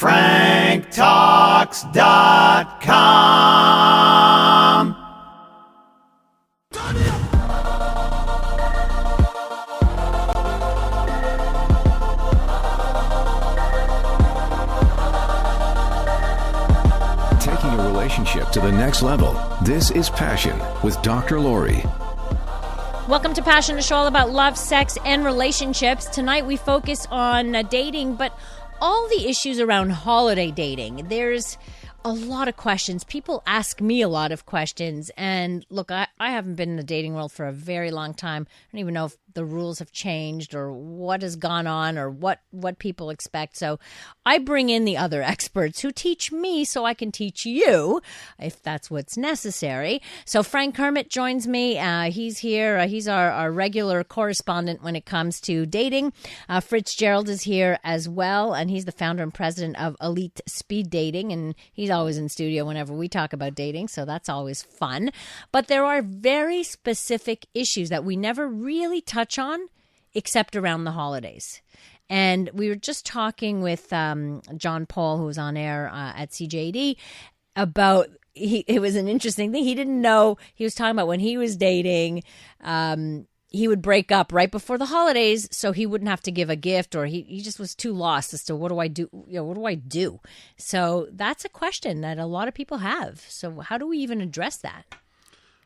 FrankTalks.com. Taking a relationship to the next level. This is Passion with Dr. Laurie. Welcome to Passion, a show all about love, sex, and relationships. Tonight we focus on dating, but all the issues around holiday dating. There's a lot of questions. People ask me a lot of questions. And look, I haven't been in the dating world for a very long time. I don't even know if the rules have changed or what has gone on or what people expect. So I bring in the other experts who teach me so I can teach you if that's what's necessary. So Frank Kermit joins me. He's here. He's our regular correspondent when it comes to dating. Fritz-Gerald is here as well, and he's the founder and president of Elite Speed Dating, and he's always in studio whenever we talk about dating, so that's always fun. But there are very specific issues that we never really touch on except around the holidays. And we were just talking with John Paul, who was on air at CJAD, about it was an interesting thing. He didn't know. He was talking about when he was dating, he would break up right before the holidays so he wouldn't have to give a gift, or he just was too lost as to what do I do? What do I do? So that's a question that a lot of people have. So how do we even address that?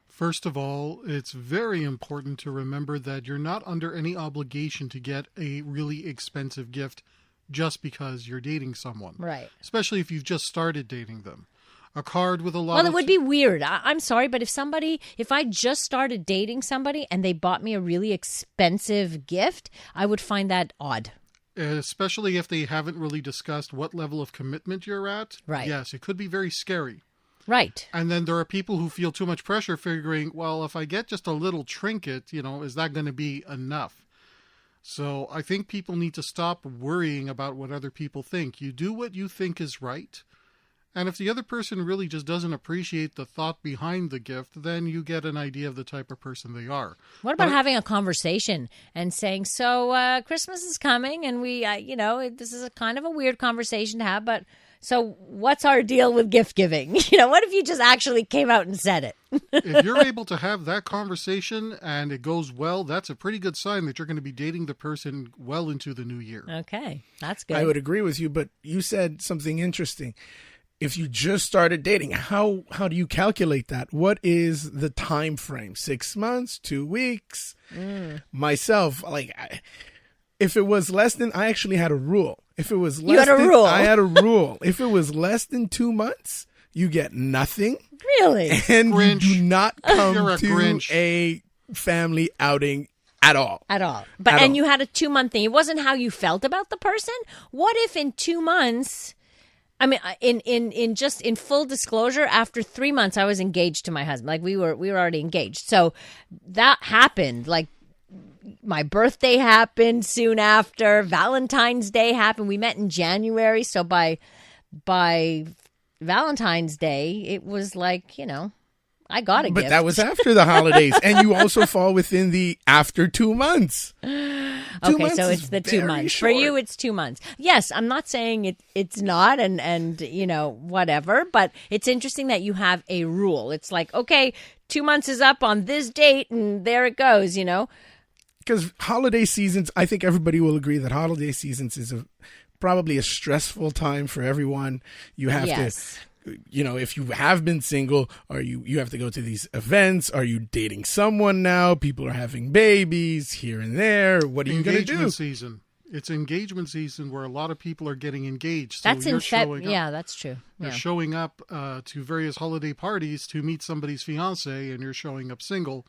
First of all, it's very important to remember that you're not under any obligation to get a really expensive gift just because you're dating someone. Right. Especially if you've just started dating them. A card with a lot Well, it would be weird. I'm sorry, but if I just started dating somebody and they bought me a really expensive gift, I would find that odd. Especially if they haven't really discussed what level of commitment you're at. Right. Yes, it could be very scary. Right. And then there are people who feel too much pressure figuring, well, if I get just a little trinket, is that going to be enough? So I think people need to stop worrying about what other people think. You do what you think is right. And if the other person really just doesn't appreciate the thought behind the gift, then you get an idea of the type of person they are. What about having a conversation and saying, so Christmas is coming and we, this is a kind of a weird conversation to have, but so what's our deal with gift giving? What if you just actually came out and said it? If you're able to have that conversation and it goes well, that's a pretty good sign that you're going to be dating the person well into the new year. Okay, that's good. I would agree with you, but you said something interesting. If you just started dating, how do you calculate that? What is the time frame? 6 months, 2 weeks? Myself, if it was less than, I actually had a rule. If it was less you had a rule. I had a rule. If it was less than 2 months, you get nothing. Really? And Grinch. you do not come to Grinch. a family outing at all. At all. But At and all. you had a 2-month thing. It wasn't how you felt about the person. What if in 2 months? I mean, in full disclosure, after 3 months, I was engaged to my husband. Like we were already engaged. So that happened. Like my birthday happened soon after. Valentine's Day happened. We met in January. So by Valentine's Day, it was like, I got a gift. But that was after the holidays. And you also fall within the after 2 months. Okay, so it's the 2 months. Short. For you, it's 2 months. Yes, I'm not saying it's not and whatever, but it's interesting that you have a rule. It's like, okay, 2 months is up on this date and there it goes, Because holiday seasons, I think everybody will agree that holiday seasons is probably a stressful time for everyone. You have to, if you have been single, or you have to go to these events. Are you dating someone now? People are having babies here and there. What are you going to do? Engagement season. It's engagement season where a lot of people are getting engaged. So That's yeah, that's true. You're Yeah. showing up to various holiday parties to meet somebody's fiance, and you're showing up single.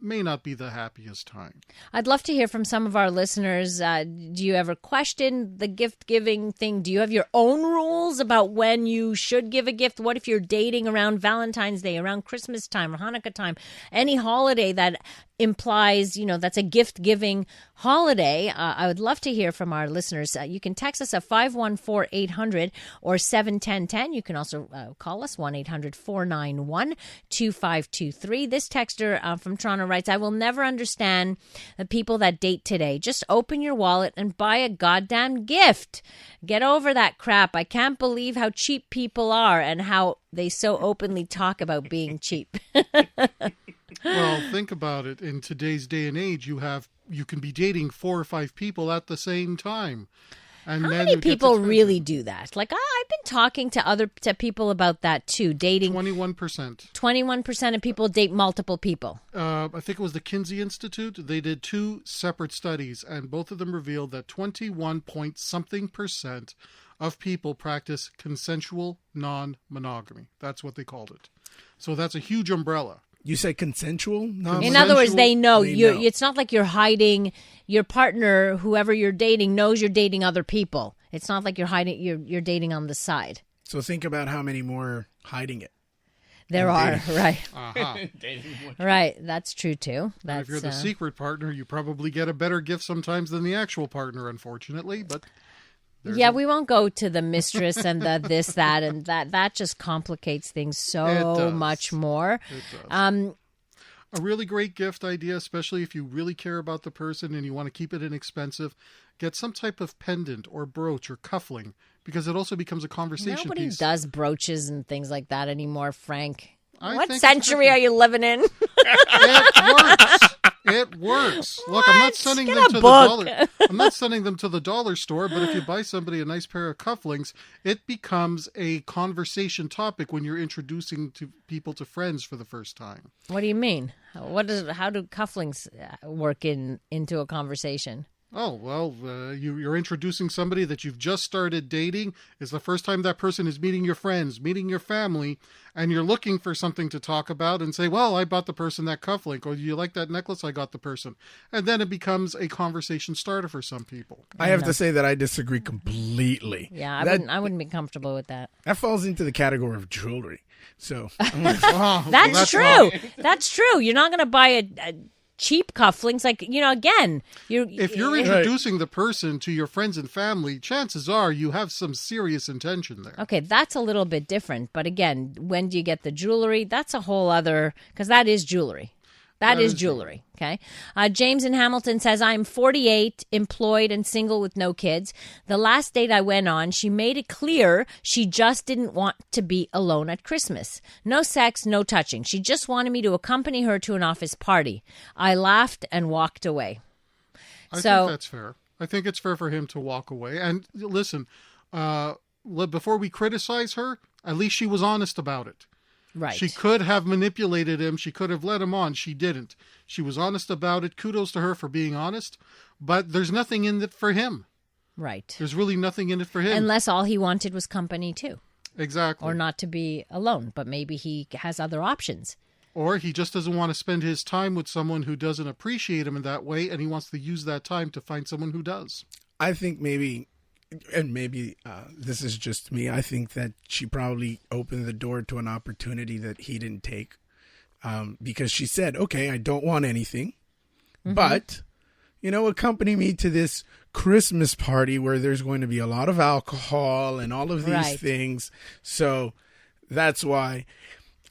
May not be the happiest time. I'd love to hear from some of our listeners. Do you ever question the gift-giving thing? Do you have your own rules about when you should give a gift? What if you're dating around Valentine's Day, around Christmas time or Hanukkah time, any holiday that implies, that's a gift-giving holiday. I would love to hear from our listeners. You can text us at 514-800 or 71010. You can also call us 1-800-491-2523. This texter from Toronto writes, I will never understand the people that date today. Just open your wallet and buy a goddamn gift. Get over that crap. I can't believe how cheap people are and how they so openly talk about being cheap. Well, think about it. In today's day and age, you can be dating 4 or 5 people at the same time. And How then many it gets people expensive. really do that? Like, I've been talking to people about that too. Dating 21%. 21% of people date multiple people. I think it was the Kinsey Institute. They did 2 separate studies, and both of them revealed that 21-point-something% of people practice consensual non-monogamy. That's what they called it. So that's a huge umbrella. You say consensual? In other words, they know. It's not like you're hiding. Your partner, whoever you're dating, knows you're dating other people. It's not like you're hiding. You're dating on the side. So think about how many more are hiding it. There are, right. Uh-huh. Right, that's true too. And if you're the secret partner, you probably get a better gift sometimes than the actual partner, unfortunately. But we won't go to the mistress and the this, that, and that. That just complicates things so much more. It does. A really great gift idea, especially if you really care about the person and you want to keep it inexpensive, get some type of pendant or brooch or cuffling, because it also becomes a conversation Nobody piece. does brooches and things like that anymore, Frank. I What think century are you living in? It works. It works. Look, I'm not sending Get them a to the book. dollar. I'm not sending them to the dollar store, but if you buy somebody a nice pair of cufflinks, it becomes a conversation topic when you're introducing people to friends for the first time. What do you mean? How do cufflinks work into a conversation? Oh, well, you're introducing somebody that you've just started dating. It's the first time that person is meeting your friends, meeting your family, and you're looking for something to talk about and say, well, I bought the person that cufflink, or do you like that necklace? I got the person. And then it becomes a conversation starter for some people. I have to say that I disagree completely. Yeah, I wouldn't be comfortable with that. That falls into the category of jewelry. So That's true. That's true. You're not going to buy a cheap cufflinks, like, again, if you're introducing the person to your friends and family, chances are you have some serious intention there. Okay, that's a little bit different. But again, when do you get the jewelry? That's a whole other, because that is jewelry. That is jewelry. Okay. James in Hamilton says, I'm 48, employed and single with no kids. The last date I went on, she made it clear she just didn't want to be alone at Christmas. No sex, no touching. She just wanted me to accompany her to an office party. I laughed and walked away. I think that's fair. I think it's fair for him to walk away. And listen, before we criticize her, at least she was honest about it. Right. She could have manipulated him. She could have led him on. She didn't. She was honest about it. Kudos to her for being honest. But there's nothing in it for him. Right. There's really nothing in it for him. Unless all he wanted was company too. Exactly. Or not to be alone. But maybe he has other options. Or he just doesn't want to spend his time with someone who doesn't appreciate him in that way, and he wants to use that time to find someone who does. I think maybe, and maybe this is just me, I think that she probably opened the door to an opportunity that he didn't take, because she said, okay, I don't want anything, but, accompany me to this Christmas party where there's going to be a lot of alcohol and all of these things. So that's why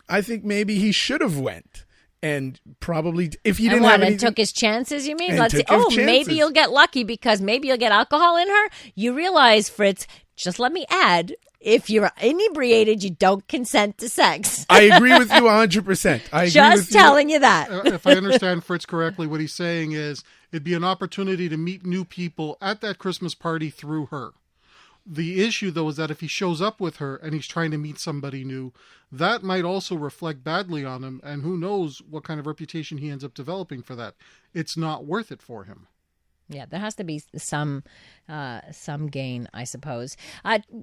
I think maybe he should have went. And probably, if you didn't have anything, took his chances, you mean? And Let's see. took his Oh, maybe chances. you'll get lucky because maybe you'll get alcohol in her. You realize, Fritz, just let me add, if you're inebriated, you don't consent to sex. I agree with you 100%. I agree Just with you. telling you that. If I understand Fritz correctly, what he's saying is it'd be an opportunity to meet new people at that Christmas party through her. The issue, though, is that if he shows up with her and he's trying to meet somebody new, that might also reflect badly on him, and who knows what kind of reputation he ends up developing for that. It's not worth it for him. Yeah, there has to be some gain, I suppose.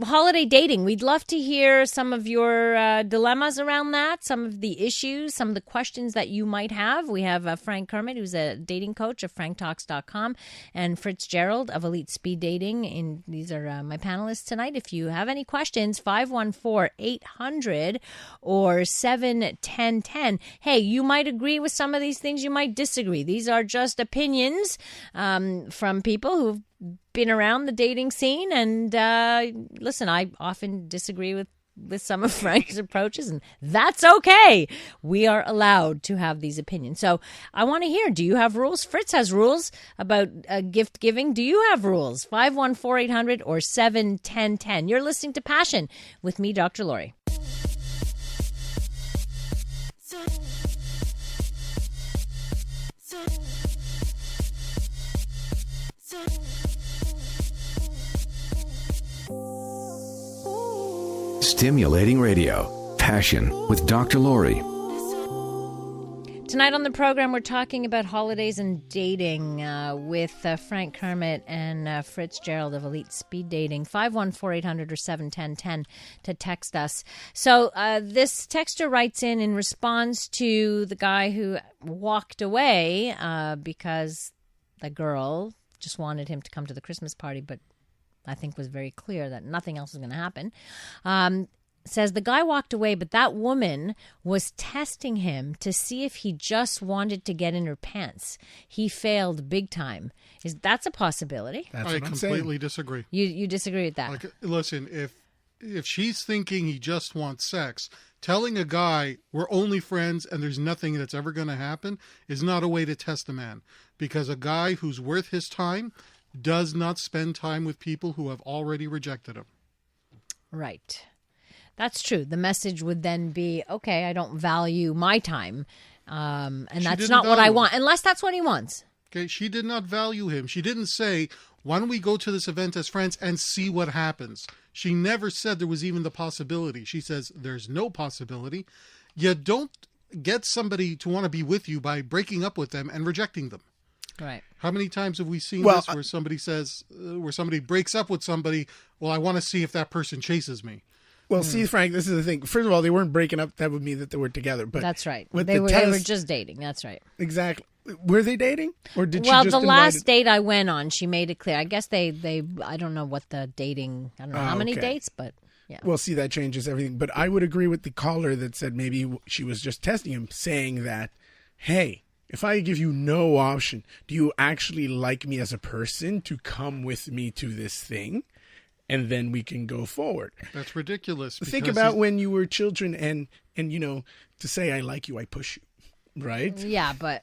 Holiday dating. We'd love to hear some of your dilemmas around that, some of the issues, some of the questions that you might have. We have Frank Kermit, who's a dating coach of FrankTalks.com, and Fritz-Gerald of Elite Speed Dating. And these are my panelists tonight. If you have any questions, 514-800 or 71010. Hey, you might agree with some of these things. You might disagree. These are just opinions from people who've been around the dating scene. And listen, I often disagree with some of Frank's approaches, and that's okay. We are allowed to have these opinions. So I want to hear, do you have rules? Fritz has rules about gift giving. Do you have rules? 514-800 or 71010. You're listening to Passion with me, Dr. Laurie. Stimulating radio. Passion with Dr. Laurie. Tonight on the program, we're talking about holidays and dating with Frank Kermit and Fritz-Gerald of Elite Speed Dating. 514-800 or 71010 to text us. So this texter writes in response to the guy who walked away because the girl just wanted him to come to the Christmas party, but I think was very clear that nothing else was going to happen. Says the guy walked away, but that woman was testing him to see if he just wanted to get in her pants. He failed big time. That's a possibility? That's I what I'm saying. completely disagree. You disagree with that? Like, listen, if she's thinking he just wants sex, telling a guy we're only friends and there's nothing that's ever going to happen is not a way to test a man. Because a guy who's worth his time does not spend time with people who have already rejected him. Right. That's true. The message would then be, okay, I don't value my time. And that's not what I want, unless that's what he wants. Okay, she did not value him. She didn't say, why don't we go to this event as friends and see what happens? She never said there was even the possibility. She says there's no possibility. You don't get somebody to want to be with you by breaking up with them and rejecting them. Right. How many times have we seen this where somebody says, where somebody breaks up with somebody, well, I want to see if that person chases me. Well, see, Frank, this is the thing. First of all, they weren't breaking up. That would mean that they were together. But that's right. They were just dating. That's right. Exactly. Were they dating? Or did she Well, just the last date I went on, she made it clear. I guess they I don't know what the dating, I don't know how many dates, but yeah. Well, see, that changes everything. But I would agree with the caller that said maybe she was just testing him, saying that, hey, if I give you no option, do you actually like me as a person to come with me to this thing? And then we can go forward. That's ridiculous. Think about when you were children and you know, to say I like you, I push you, right? Yeah, but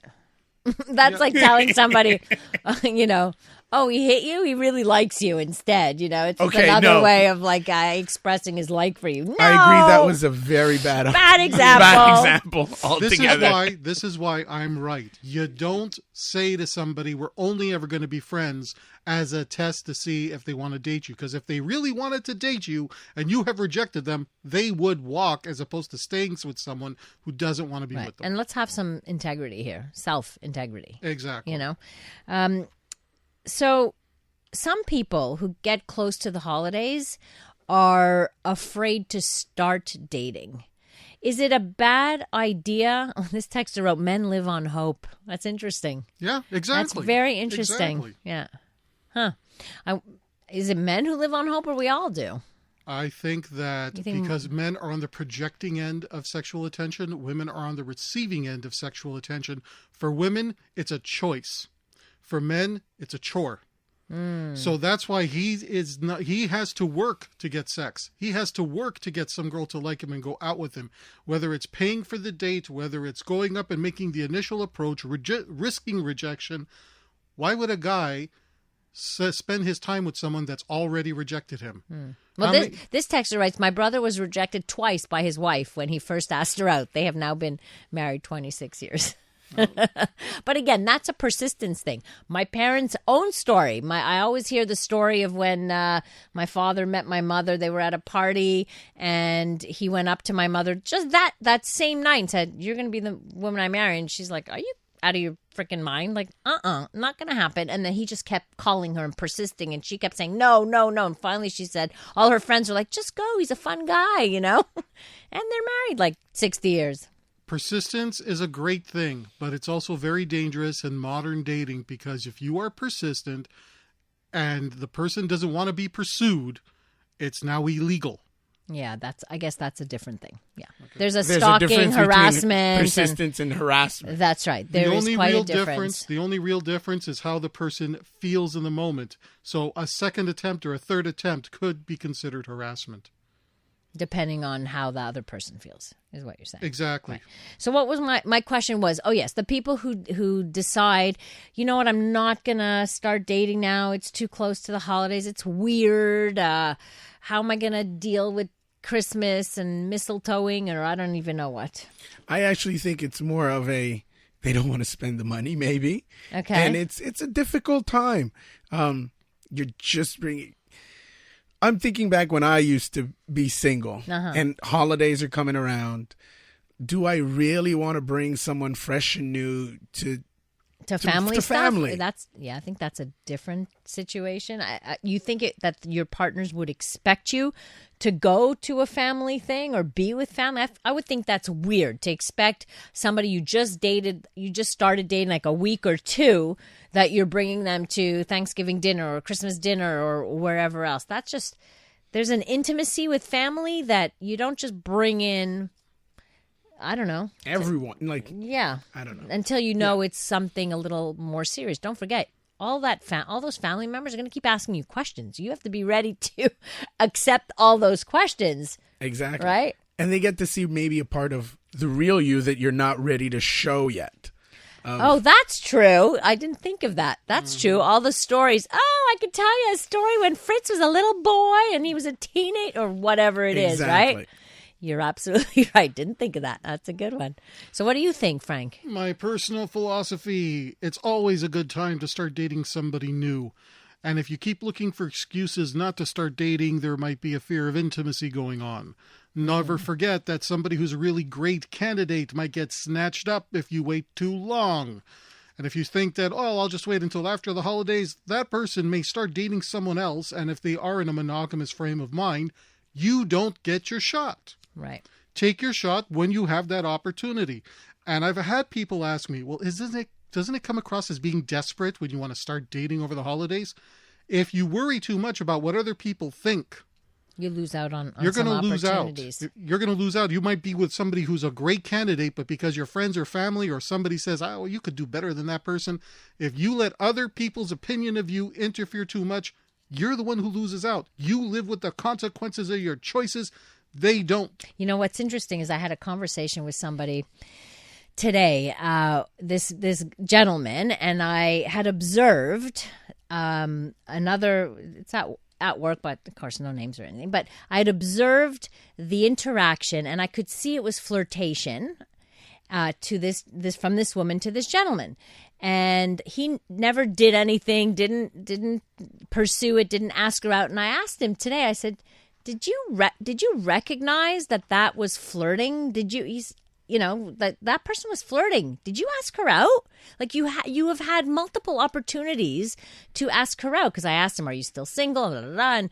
that's like telling somebody, you know, oh, he hit you? He really likes you instead, you know? It's another way of like expressing his like for you. No! I agree that was a very bad example. Altogether. This is why I'm right. You don't say to somebody, we're only ever going to be friends as a test to see if they want to date you. Because if they really wanted to date you and you have rejected them, they would walk as opposed to staying with someone who doesn't want to be with them. And let's have some integrity here, self-integrity. Exactly. You know? So some people who get close to the holidays are afraid to start dating. Is it a bad idea? Oh, this texter wrote, men live on hope. That's interesting. Yeah, exactly. That's very interesting. Exactly. Yeah. Huh. Is it men who live on hope, or we all do? I think that because men are on the projecting end of sexual attention, women are on the receiving end of sexual attention. For women, it's a choice. For men, it's a chore. So that's why he has to work to get sex. He has to work to get some girl to like him and go out with him. Whether it's paying for the date, whether it's going up and making the initial approach, risking rejection. Why would a guy spend his time with someone that's already rejected him? Well, this texter writes, my brother was rejected twice by his wife when he first asked her out. They have now been married 26 years. But again, that's a persistence thing. My parents' own story. I always hear the story of when my father met my mother. They were at a party and he went up to my mother just that same night and said, you're going to be the woman I marry. And she's like, are you out of your freaking mind? Like, not going to happen. And then he just kept calling her and persisting, and she kept saying, no. And finally she said, all her friends were like, just go. He's a fun guy, And they're married like 60 years. Persistence is a great thing, but it's also very dangerous in modern dating, because if you are persistent and the person doesn't want to be pursued, it's now illegal. Yeah, I guess that's a different thing. Yeah. Okay. There's stalking, harassment. Persistence and harassment. That's right. There is quite a difference. The only real difference is how the person feels in the moment. So a second attempt or a third attempt could be considered harassment. Depending on how the other person feels, is what you're saying. Exactly. Right. So what was my question was, yes, the people who decide, you know what, I'm not going to start dating now. It's too close to the holidays. It's weird. How am I going to deal with Christmas and mistletoeing, or I don't even know what? I actually think it's more of they don't want to spend the money, maybe. Okay. And it's a difficult time. You're just bringing... I'm thinking back when I used to be single and holidays are coming around. Do I really want to bring someone fresh and new to family stuff? Family? I think that's a different situation. You think that your partners would expect you to go to a family thing or be with family? I would think that's weird to expect somebody you just started dating like a week or two, that you're bringing them to Thanksgiving dinner or Christmas dinner or wherever else. That's just, there's an intimacy with family that you don't just bring in, I don't know. Everyone. I don't know. Until it's something a little more serious. Don't forget, all those family members are going to keep asking you questions. You have to be ready to accept all those questions. Exactly. Right? And they get to see maybe a part of the real you that you're not ready to show yet. That's true. I didn't think of that. That's true. All the stories. Oh, I could tell you a story when Fritz was a little boy and he was a teenager or whatever it is, right? You're absolutely right. Didn't think of that. That's a good one. So what do you think, Frank? My personal philosophy, it's always a good time to start dating somebody new. And if you keep looking for excuses not to start dating, there might be a fear of intimacy going on. Never forget that somebody who's a really great candidate might get snatched up if you wait too long. And if you think that, I'll just wait until after the holidays, that person may start dating someone else. And if they are in a monogamous frame of mind, you don't get your shot. Right. Take your shot when you have that opportunity. And I've had people ask me, well, doesn't it come across as being desperate when you want to start dating over the holidays? If you worry too much about what other people think, you lose out on you're going to lose out. You're going to lose out. You might be with somebody who's a great candidate, but because your friends or family or somebody says, you could do better than that person. If you let other people's opinion of you interfere too much, you're the one who loses out. You live with the consequences of your choices. They don't. You know, what's interesting is I had a conversation with somebody today, this gentleman, and I had observed it's at work, but of course no names or anything, but I had observed the interaction, and I could see it was flirtation to this from this woman to this gentleman. And he never did anything, didn't pursue it, didn't ask her out. And I asked him today, I said, Did you recognize that was flirting? That person was flirting. Did you ask her out? Like you have had multiple opportunities to ask her out, because I asked him, "Are you still single?" Blah, blah, blah,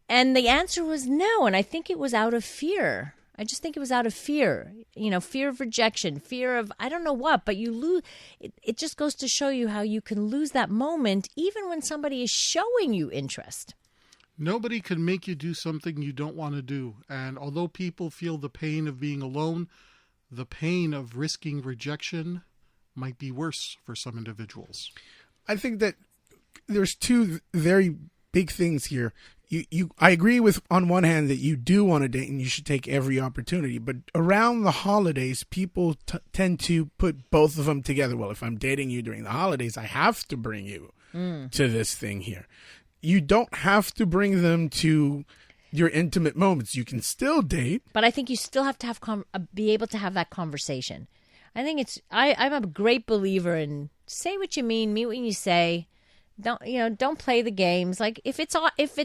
and the answer was no. And I think it was out of fear. I just think it was out of fear. Fear of rejection, fear of I don't know what. But you lose. It just goes to show you how you can lose that moment, even when somebody is showing you interest. Nobody can make you do something you don't want to do. And although people feel the pain of being alone, the pain of risking rejection might be worse for some individuals. I think that there's two very big things here. I agree with, on one hand, that you do want to date and you should take every opportunity. But around the holidays, people tend to put both of them together. Well, if I'm dating you during the holidays, I have to bring you to this thing here. You don't have to bring them to your intimate moments. You can still date, but I think you still have to be able to have that conversation. I think I'm a great believer in say what you mean what you say. Don't play the games. Like if it's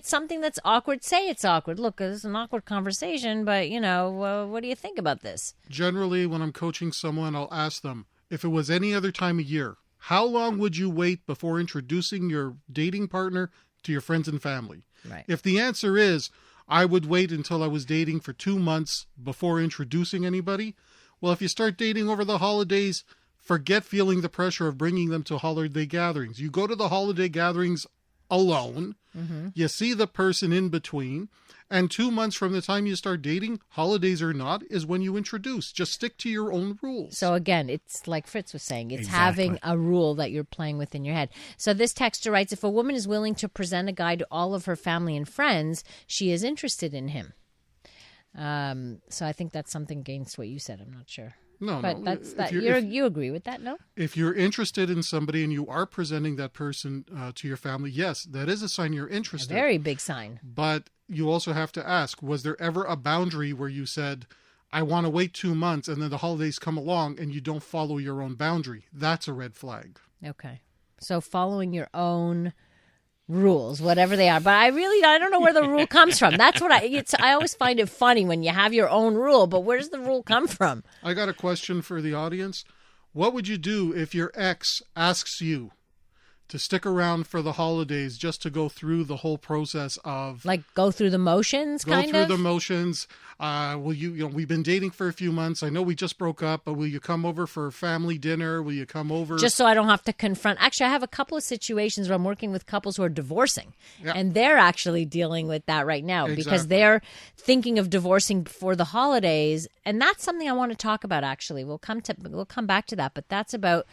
something that's awkward, say it's awkward. Look, it's an awkward conversation, but what do you think about this? Generally, when I'm coaching someone, I'll ask them, if it was any other time of year, how long would you wait before introducing your dating partner to your friends and family? Right. If the answer is, I would wait until I was dating for 2 months before introducing anybody, well, if you start dating over the holidays, forget feeling the pressure of bringing them to holiday gatherings. You go to the holiday gatherings alone. You see the person in between. And 2 months from the time you start dating, holidays or not, is when you introduce. Just stick to your own rules. So again, it's like Fritz was saying, it's Exactly. having a rule that you're playing with in your head. So this texter writes, if a woman is willing to present a guy to all of her family and friends, she is interested in him. So I think that's something against what you said. I'm not sure. No, But no. that's that. If You agree with that, no? if you're interested in somebody and you are presenting that person to your family, yes, that is a sign you're A interested. very big sign. But you also have to ask, was there ever a boundary where you said, I want to wait 2 months, and then the holidays come along and you don't follow your own boundary? That's a red flag. Okay. So following your own rules, whatever they are. But I don't know where the rule comes from. That's what I always find it funny when you have your own rule, but where does the rule come from? I got a question for the audience. What would you do if your ex asks you to stick around for the holidays just to go through the whole process of Like go through the motions, go kind through of? the motions? Will you, we've been dating for a few months. I know we just broke up, but will you come over for family dinner? Will you come over? Just so I don't have to confront. Actually, I have a couple of situations where I'm working with couples who are divorcing, Yeah. and they're actually dealing with that right now because Exactly. they're thinking of divorcing before the holidays, and that's something I want to talk about. Actually, we'll come back to that, but that's about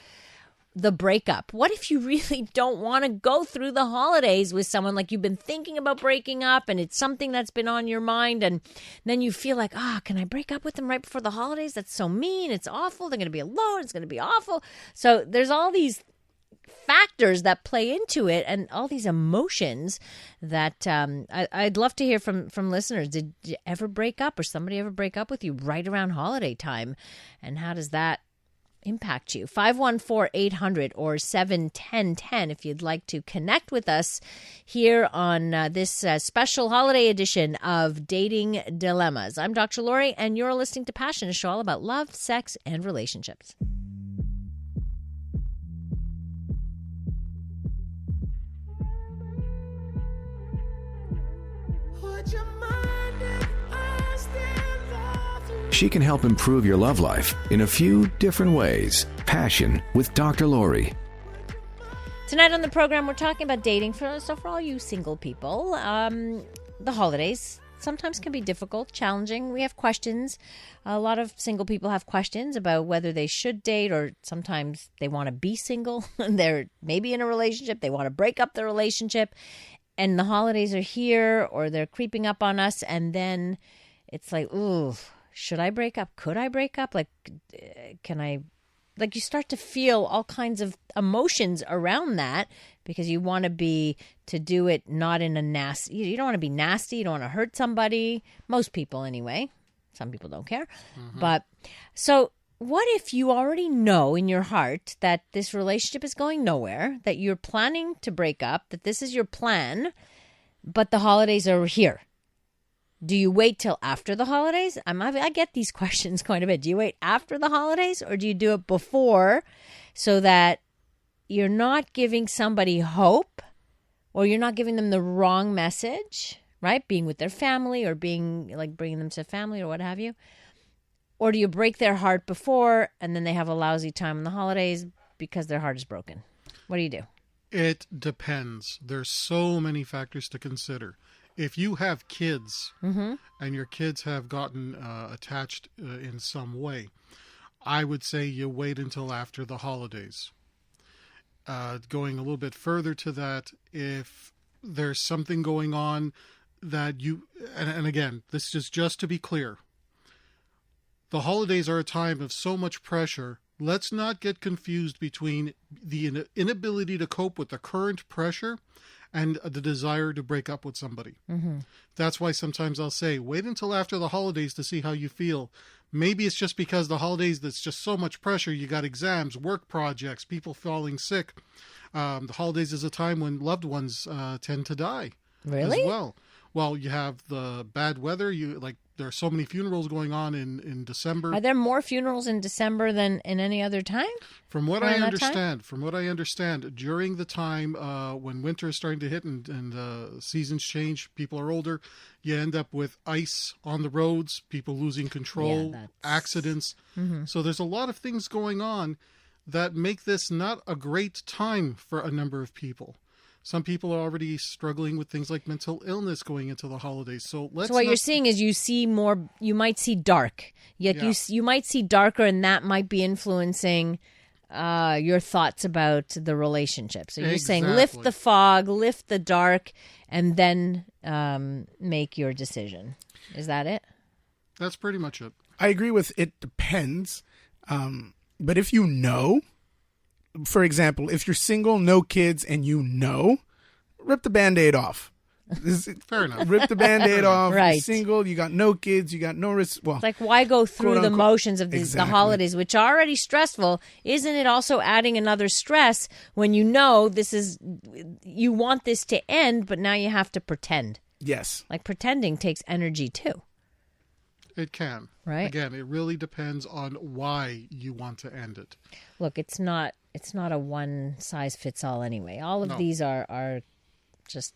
the breakup. What if you really don't want to go through the holidays with someone, like you've been thinking about breaking up and it's something that's been on your mind, and then you feel like, can I break up with them right before the holidays? That's so mean. It's awful. They're going to be alone. It's going to be awful. So there's all these factors that play into it and all these emotions that I'd love to hear from listeners. Did you ever break up, or somebody ever break up with you right around holiday time? And how does that impact you? 514-800 or 71010 if you'd like to connect with us here on this special holiday edition of Dating Dilemmas. I'm Dr. Laurie, and you're listening to Passion, a show all about love, sex, and relationships. She can help improve your love life in a few different ways. Passion with Dr. Laurie. Tonight on the program, we're talking about dating. For all you single people, the holidays sometimes can be difficult, challenging. We have questions. A lot of single people have questions about whether they should date, or sometimes they want to be single. They're maybe in a relationship. They want to break up the relationship. And the holidays are here, or they're creeping up on us. And it's like, ooh, should I break up? Could I break up? Like, can I? Like, you start to feel all kinds of emotions around that because you want to do it not in a nasty. You don't want to be nasty. You don't want to hurt somebody. Most people, anyway. Some people don't care. But so, what if you already know in your heart that this relationship is going nowhere, that you're planning to break up, that this is your plan, but the holidays are here? Do you wait till after the holidays? I get these questions quite a bit. Do you wait after the holidays, or do you do it before so that you're not giving somebody hope, or you're not giving them the wrong message, right? Being with their family, or being like bringing them to family, or what have you. Or do you break their heart before and then they have a lousy time in the holidays because their heart is broken? What do you do? It depends. There's so many factors to consider. If you have kids and your kids have gotten attached in some way, I would say you wait until after the holidays. Going a little bit further to that, if there's something going on that you, and again, this is just to be clear, the holidays are a time of so much pressure. Let's not get confused between the inability to cope with the current pressure and the desire to break up with somebody. That's why sometimes I'll say, wait until after the holidays to see how you feel. Maybe it's just because the holidays, that's just so much pressure. You got exams, work projects, people falling sick. The holidays is a time when loved ones tend to die. Really? As well. Well, you have the bad weather. There are so many funerals going on in December. Are there more funerals in December than in any other time? From what I understand, during the time when winter is starting to hit and seasons change, people are older, you end up with ice on the roads, people losing control, accidents. Mm-hmm. So there's a lot of things going on that make this not a great time for a number of people. Some people are already struggling with things like mental illness going into the holidays. So what you're seeing is you see more, you might see dark. Yet you might see darker, and that might be influencing your thoughts about the relationship. So you're saying lift the fog, lift the dark, and then make your decision. Is that it? That's pretty much it. I agree with it depends. But if you know, for example, if you're single, no kids, and rip the Band-Aid off. Fair enough. Rip the Band-Aid off. Right. You're single, you got no kids, you got no risk. Well, it's like, why go through the motions of the holidays, which are already stressful? Isn't it also adding another stress when you know you want this to end, but now you have to pretend? Yes. Like pretending takes energy too. It can. Right. Again, it really depends on why you want to end it. Look, it's not a one size fits all anyway. All of these are just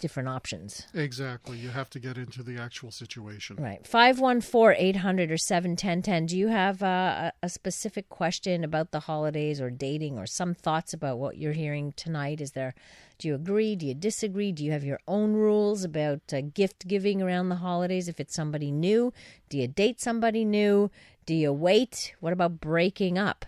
different options. Exactly. You have to get into the actual situation. Right. 514-800 or 71010. Do you have a specific question about the holidays or dating or some thoughts about what you're hearing tonight? Do you agree? Do you disagree? Do you have your own rules about gift giving around the holidays if it's somebody new? Do you date somebody new? Do you wait? What about breaking up?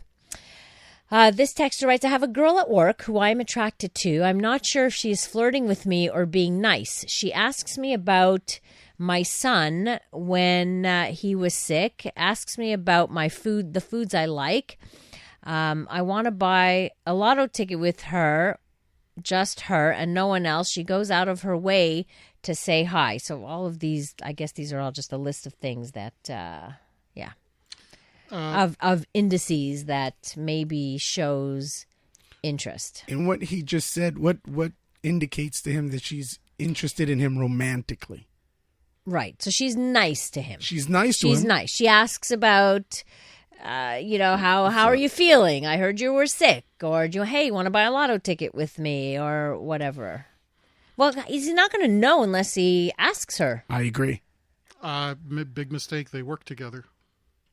This texter writes, I have a girl at work who I'm attracted to. I'm not sure if she is flirting with me or being nice. She asks me about my son when he was sick, asks me about the foods I like. I want to buy a lotto ticket with her, just her and no one else. She goes out of her way to say hi. So all of these, I guess these are all just a list of things that, of indices that maybe shows interest. And what he just said, what indicates to him that she's interested in him romantically? Right. So she's nice to him. She's nice to him. She's nice. She asks about, how are you feeling? I heard you were sick. Or, hey, you want to buy a lotto ticket with me? Or whatever. Well, he's not going to know unless he asks her. I agree. Big mistake. They work together.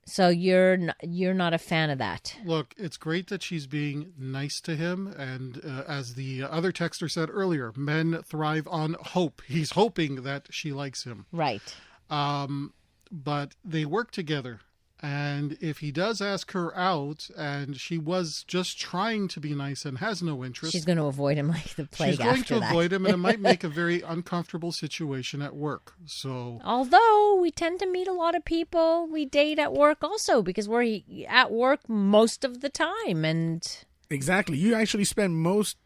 So you're not a fan of that. Look, it's great that she's being nice to him. And as the other texter said earlier, men thrive on hope. He's hoping that she likes him. Right. But they work together. And if he does ask her out and she was just trying to be nice and has no interest, she's going to avoid him like the plague. She's going to avoid him, and it might make a very uncomfortable situation at work. So, although we tend to meet a lot of people we date at work also because we're at work most of the time. And exactly. You actually spend most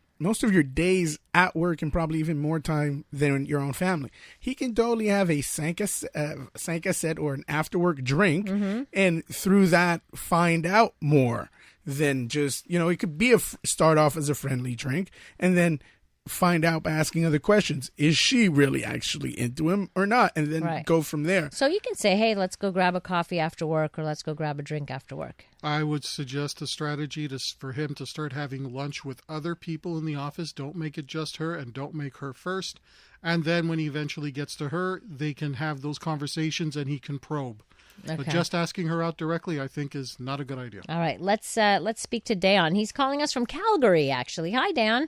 of your days at work and probably even more time than your own family. He can totally have a Sanka set or an after-work drink and through that find out more than just, it could be start off as a friendly drink and then find out by asking other questions. Is she really actually into him or not? And then go from there. So you can say, hey, let's go grab a coffee after work or let's go grab a drink after work. I would suggest a strategy for him to start having lunch with other people in the office. Don't make it just her and don't make her first. And then when he eventually gets to her, they can have those conversations and he can probe. Okay. But just asking her out directly, I think, is not a good idea. All right, let's speak to Dayon. He's calling us from Calgary, actually. Hi, Dayon.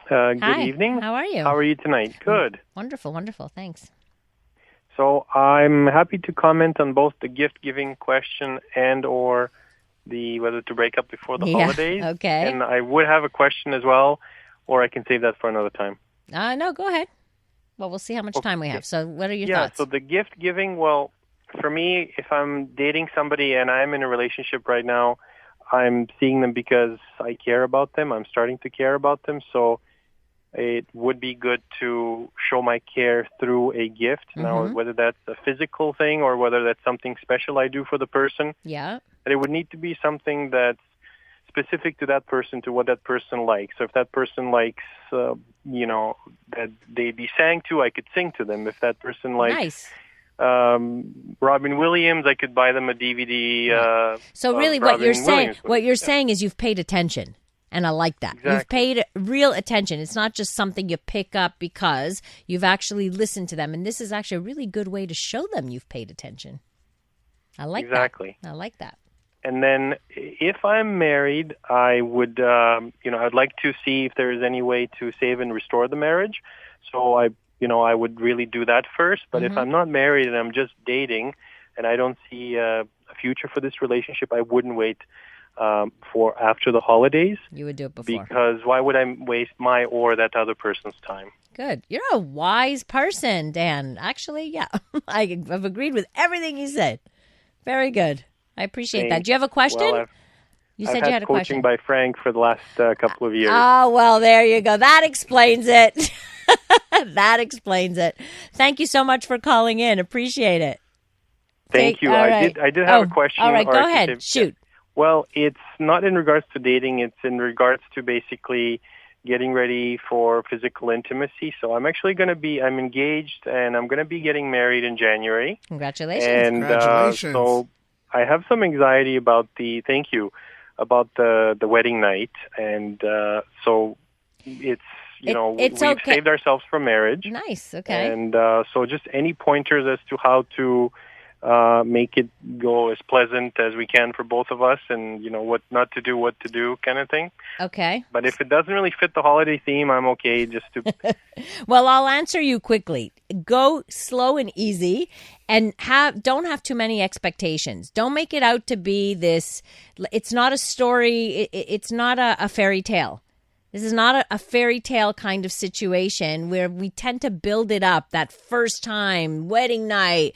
Good Hi. evening. How are you? How are you tonight? Good. Wonderful, wonderful. Thanks. So I'm happy to comment on both the gift-giving question and or the whether to break up before the holidays. Okay. And I would have a question as well, or I can save that for another time. No, go ahead. Well, we'll see how much time we have. So what are your thoughts? So the gift-giving, well, for me, if I'm dating somebody and I'm in a relationship right now, I'm seeing them because I care about them. I'm starting to care about them. So it would be good to show my care through a gift. Now, whether that's a physical thing or whether that's something special I do for the person. Yeah. But it would need to be something that's specific to that person, to what that person likes. So if that person likes, that they be sang to, I could sing to them. If that person likes Nice. Robin Williams, I could buy them a DVD. So really, what you're saying is you've paid attention, and I like that. Exactly. You've paid real attention. It's not just something you pick up because you've actually listened to them, and this is actually a really good way to show them you've paid attention. I like Exactly. that. I like that. And then if I'm married, I would, I'd like to see if there is any way to save and restore the marriage. So I would really do that first. But if I'm not married and I'm just dating and I don't see a future for this relationship, I wouldn't wait for after the holidays. You would do it before. Because why would I waste my or that other person's time? Good. You're a wise person, Dan. Actually, yeah. I've agreed with everything you said. Very good. I appreciate that. Do you have a question? Well, you said I've had you had a question. coaching by Frank for the last couple of years. Oh, well, there you go. That explains it. That explains it. Thank you so much for calling in. Appreciate it. Thank you. All I right. did have a question. All right, or go I should ahead. say- Shoot. Well, it's not in regards to dating. It's in regards to basically getting ready for physical intimacy. So I'm engaged and I'm going to be getting married in January. Congratulations. And Congratulations. So I have some anxiety about the wedding night. And so it's, it's we've okay. saved ourselves for marriage. Nice. Okay. And so just any pointers as to how to make it go as pleasant as we can for both of us, and what not to do, what to do, kind of thing. Okay. But if it doesn't really fit the holiday theme, I'm okay just to. Well, I'll answer you quickly. Go slow and easy, and don't have too many expectations. Don't make it out to be this. It's not a story. It's not a fairy tale. This is not a fairy tale kind of situation where we tend to build it up that first time, wedding night.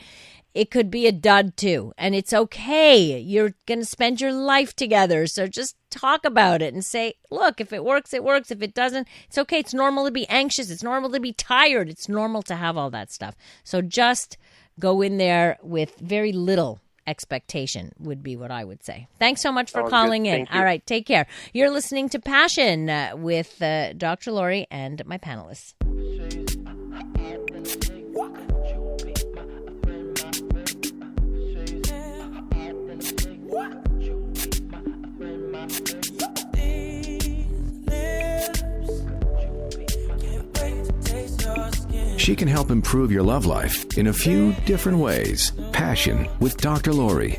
It could be a dud too, and it's okay. You're going to spend your life together, so just talk about it and say, look, if it works, it works. If it doesn't, it's okay. It's normal to be anxious. It's normal to be tired. It's normal to have all that stuff. So just go in there with very little expectation would be what I would say. Thanks so much for calling in. Thank you. All right, take care. You're listening to Passion with Dr. Laurie and my panelists. She can help improve your love life in a few different ways. Passion with Dr. Laurie.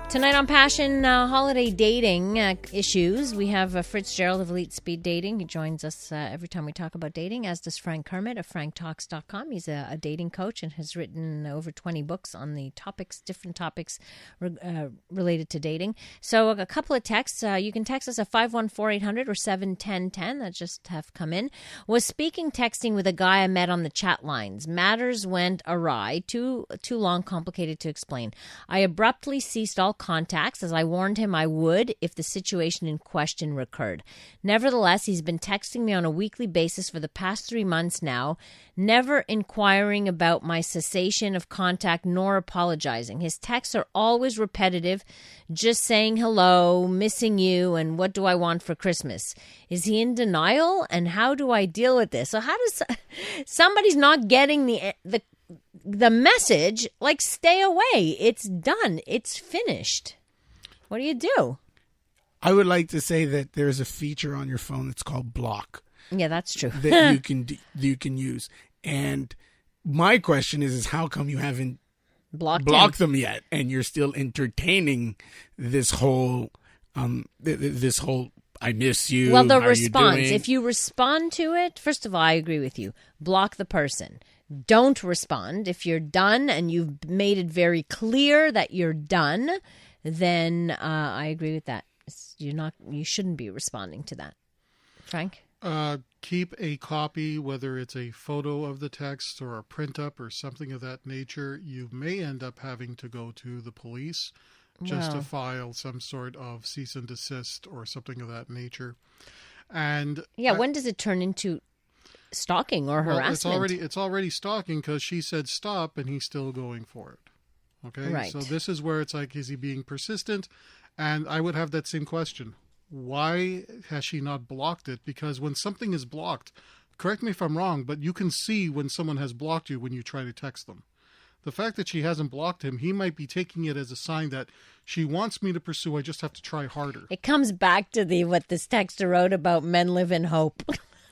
Tonight on Passion, holiday dating issues. We have Fritz-Gerald of Elite Speed Dating. He joins us every time we talk about dating, as does Frank Kermit of FrankTalks.com. He's a dating coach and has written over 20 books on the different topics related to dating. So a couple of texts. You can text us at 514-800 or 71010 that just have come in. Was speaking texting with a guy I met on the chat lines. Matters went awry. Too long, complicated to explain. I abruptly ceased all contacts, as I warned him I would if the situation in question recurred. Nevertheless, he's been texting me on a weekly basis for the past 3 months now, never inquiring about my cessation of contact nor apologizing. His texts are always repetitive, just saying hello, missing you, and what do I want for Christmas? Is he in denial, and how do I deal with this? So how does somebody's not getting the message, like, stay away. It's done. It's finished. What do you do? I would like to say that there's a feature on your phone that's called block. Yeah, that's true. That you can use. And my question is how come you haven't blocked them yet, and you're still entertaining this whole I miss you. Well, the how response. you doing? If you respond to it, first of all, I agree with you. Block the person. Don't respond. If you're done and you've made it very clear that you're done, then I agree with that. You shouldn't be responding to that. Frank? Keep a copy, whether it's a photo of the text or a print up or something of that nature. You may end up having to go to the police just to file some sort of cease and desist or something of that nature. And when does it turn into stalking or harassment? It's already stalking, because she said stop and he's still going for it. Okay, right. So this is where it's like, is he being persistent? And I would have that same question. Why has she not blocked it? Because when something is blocked, correct me if I'm wrong, but you can see when someone has blocked you when you try to text them. The fact that she hasn't blocked him, he might be taking it as a sign that she wants me to pursue. I just have to try harder. It comes back to what this texter wrote about men live in hope.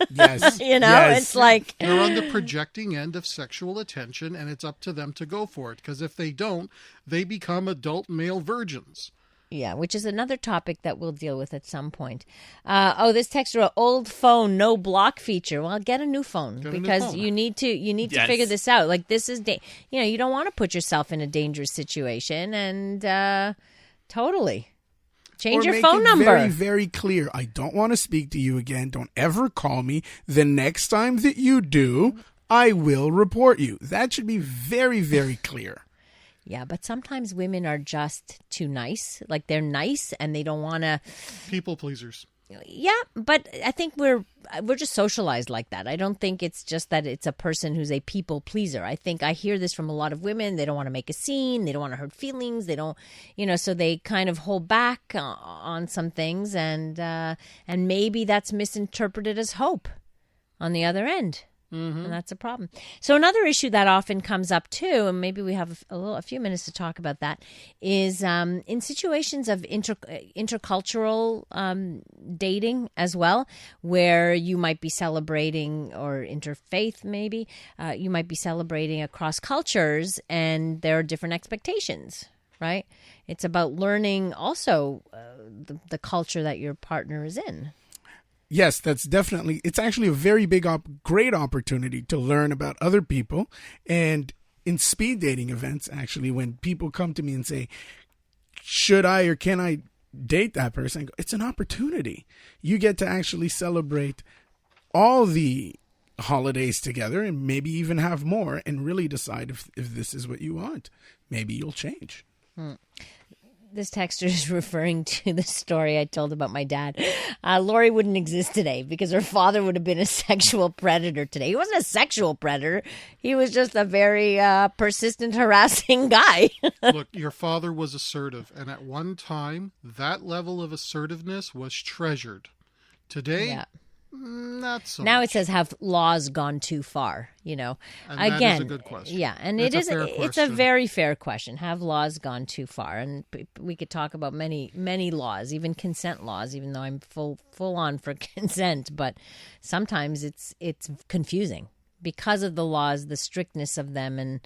Yes. It's like they're on the projecting end of sexual attention, and it's up to them to go for it. Because if they don't, they become adult male virgins. Yeah, which is another topic that we'll deal with at some point. This texter wrote, old phone, no block feature. Well, get a new phone because you need to Yes. figure this out. Like this is, you don't want to put yourself in a dangerous situation, and totally change your phone number. Very, very clear. I don't want to speak to you again. Don't ever call me. The next time that you do, I will report you. That should be very, very clear. Yeah, but sometimes women are just too nice. Like they're nice and they don't want to. People pleasers. Yeah, but I think we're just socialized like that. I don't think it's just that it's a person who's a people pleaser. I think I hear this from a lot of women. They don't want to make a scene. They don't want to hurt feelings. They don't, so they kind of hold back on some things, and maybe that's misinterpreted as hope on the other end. Mm-hmm. And that's a problem. So another issue that often comes up too, and maybe we have a few minutes to talk about that, is in situations of intercultural dating as well, where you might be celebrating, or interfaith maybe, you might be celebrating across cultures, and there are different expectations, right? It's about learning also the culture that your partner is in. Yes, it's actually a very big, great opportunity to learn about other people. And in speed dating events, actually, when people come to me and say, should I or can I date that person? I go, it's an opportunity. You get to actually celebrate all the holidays together and maybe even have more and really decide if this is what you want. Maybe you'll change. This texter is referring to the story I told about my dad. Laurie wouldn't exist today because her father would have been a sexual predator today. He wasn't a sexual predator. He was just a very persistent, harassing guy. Look, your father was assertive, and at one time, that level of assertiveness was treasured. Today, not so now much. It says, have laws gone too far? And again, that is a good question. Yeah, and it's it's a very fair question. Have laws gone too far? And we could talk about many laws, even consent laws, even though I'm full on for consent, but sometimes it's confusing because of the laws, the strictness of them, and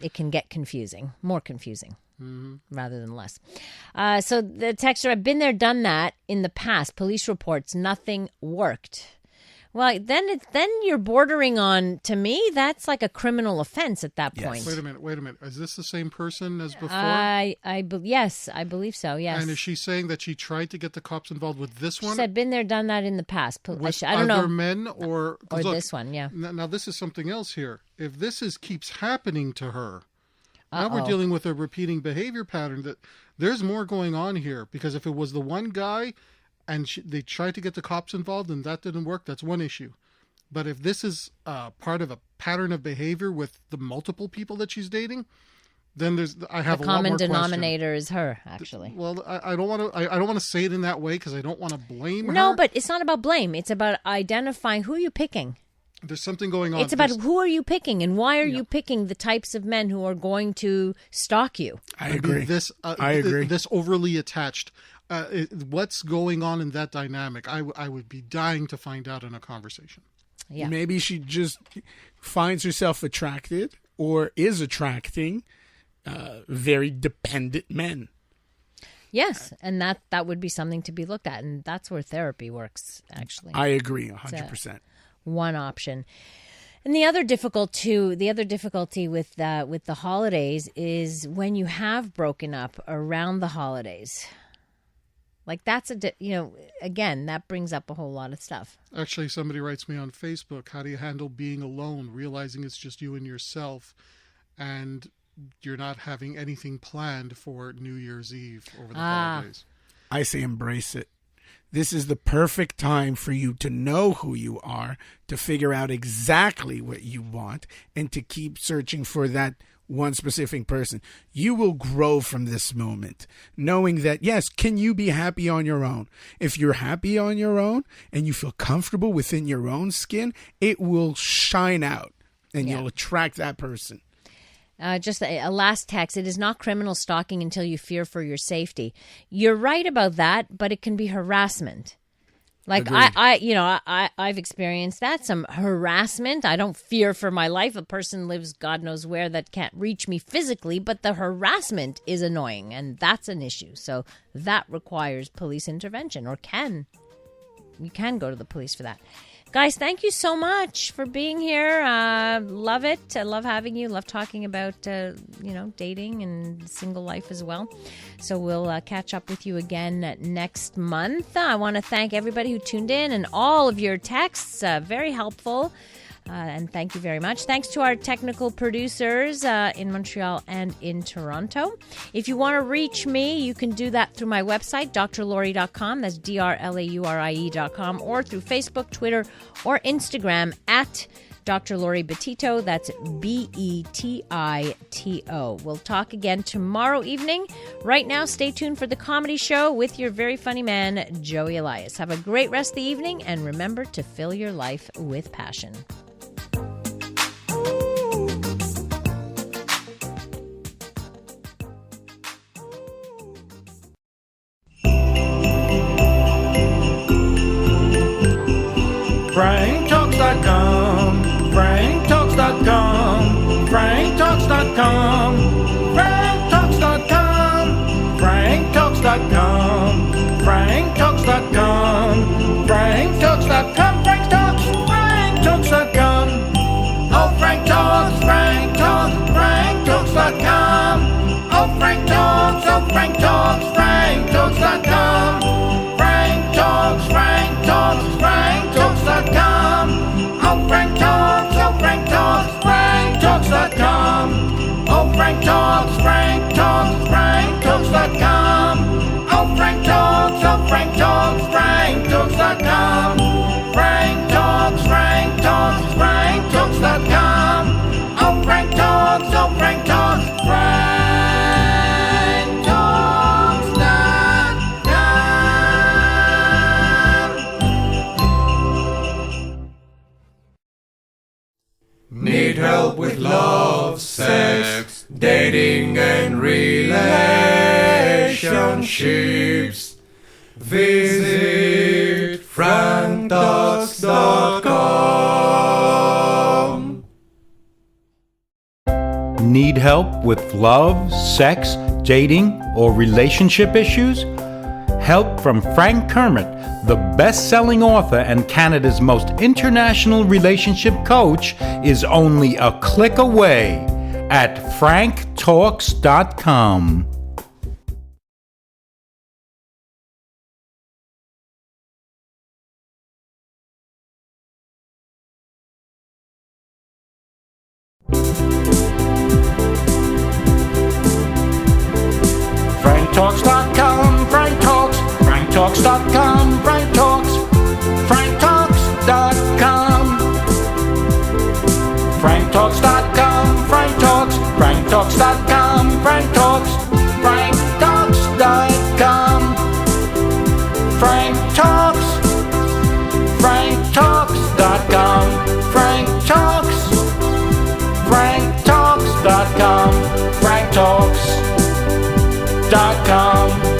it can get confusing, more confusing. Mm-hmm. Rather than less. So the texter, I've been there, done that in the past. Police reports, nothing worked. Well, then you're bordering on, to me, that's like a criminal offense at that point. Wait a minute. Is this the same person as before? Yes, I believe so, yes. And is she saying that she tried to get the cops involved with this one? She said, been there, done that in the past. With I don't know. other men or look, this one, yeah. Now, this is something else here. If this keeps happening to her, now we're dealing with a repeating behavior pattern. That there's more going on here, because if it was the one guy and they tried to get the cops involved and that didn't work, that's one issue. But if this is part of a pattern of behavior with the multiple people that she's dating, then I have a lot more questions. The common denominator is her, actually. Well, I don't want to say it in that way because I don't want to blame her. No, but it's not about blame. It's about identifying who you're picking. There's something going on. It's about who are you picking and why are you picking the types of men who are going to stalk you. I agree. I agree. This overly attached. What's going on in that dynamic? I would be dying to find out in a conversation. Yeah. Maybe she just finds herself attracted or is attracting very dependent men. Yes, and that would be something to be looked at, and that's where therapy works, actually. I agree 100%. One option. And the other difficulty with the holidays is when you have broken up around the holidays. Like that's again, that brings up a whole lot of stuff. Actually, somebody writes me on Facebook, how do you handle being alone, realizing it's just you and yourself, and you're not having anything planned for New Year's Eve over the holidays? I say embrace it. This is the perfect time for you to know who you are, to figure out exactly what you want, and to keep searching for that one specific person. You will grow from this moment, knowing that, yes, can you be happy on your own? If you're happy on your own and you feel comfortable within your own skin, it will shine out and you'll attract that person. Just a last text. It is not criminal stalking until you fear for your safety. You're right about that, but it can be harassment. Like I've experienced that, some harassment. I don't fear for my life. A person lives God knows where that can't reach me physically, but the harassment is annoying, and that's an issue. So that requires police intervention, or you can go to the police for that. Guys, thank you so much for being here. Love it. I love having you. Love talking about, dating and single life as well. So we'll catch up with you again next month. I want to thank everybody who tuned in and all of your texts. Very helpful. And thank you very much. Thanks to our technical producers in Montreal and in Toronto. If you want to reach me, you can do that through my website, drlaurie.com. That's drlaurie.com, or through Facebook, Twitter, or Instagram at Dr. Laurie Betito. That's Betito. We'll talk again tomorrow evening. Right now, stay tuned for the comedy show with your very funny man, Joey Elias. Have a great rest of the evening, and remember to fill your life with passion. FrankTalks.com, FrankTalks.com, FrankTalks.com, FrankTalks.com, FrankTalks.com, FrankTalks.com, FrankTalks.com, FrankTalks, FrankTalks.com. Oh, Frank Talks, Frank Talks, FrankTalks.com. Oh, Frank Talks, FrankTalks.com. Frank Talks, FrankTalks.com. Oh, Frank Talks, FrankTalks.com. Oh, Frank Talks, FrankTalks.com. Oh, Frank Talks, FrankTalks.com. Frank Talks, FrankTalks.com. Oh, Frank Talks, FrankTalks.com. Need help with love, sex, dating and relationships? Visit FrankTalks.com. Need help with love, sex, dating, or relationship issues? Help from Frank Kermit, the best-selling author and Canada's most international relationship coach, is only a click away at FrankTalks.com. FrankTalks.com, Frank Talks, FrankTalks.com, Frank Talks, FrankTalks.com, FrankTalks.com, Frank Talks, FrankTalks.com, Frank Talks, FrankTalks.com, Frank Talks, FrankTalks.com, Frank Talks, FrankTalks.com, FrankTalks.com.